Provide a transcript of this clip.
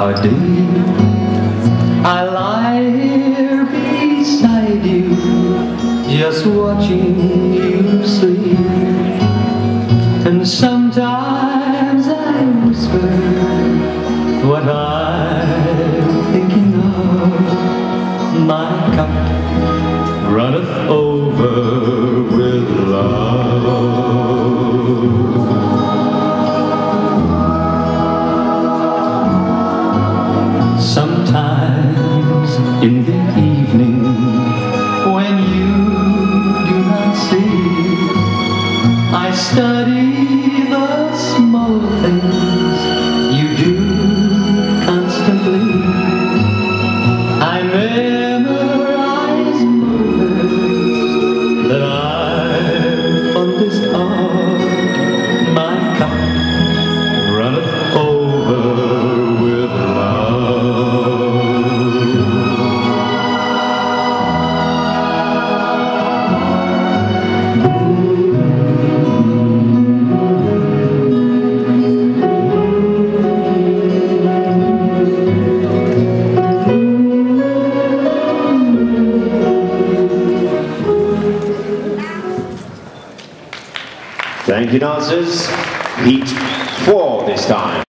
Oh dear, I lie here beside you, just watching you sleep. And sometimes I whisper what I'm thinking of. My cup runneth over with love. Sometimes in the evening, when you do not see, I study the small things you do constantly. I memorize moments that I've fondest of. My cup runneth over with love. Thank you, dancers. Heat 4 this time.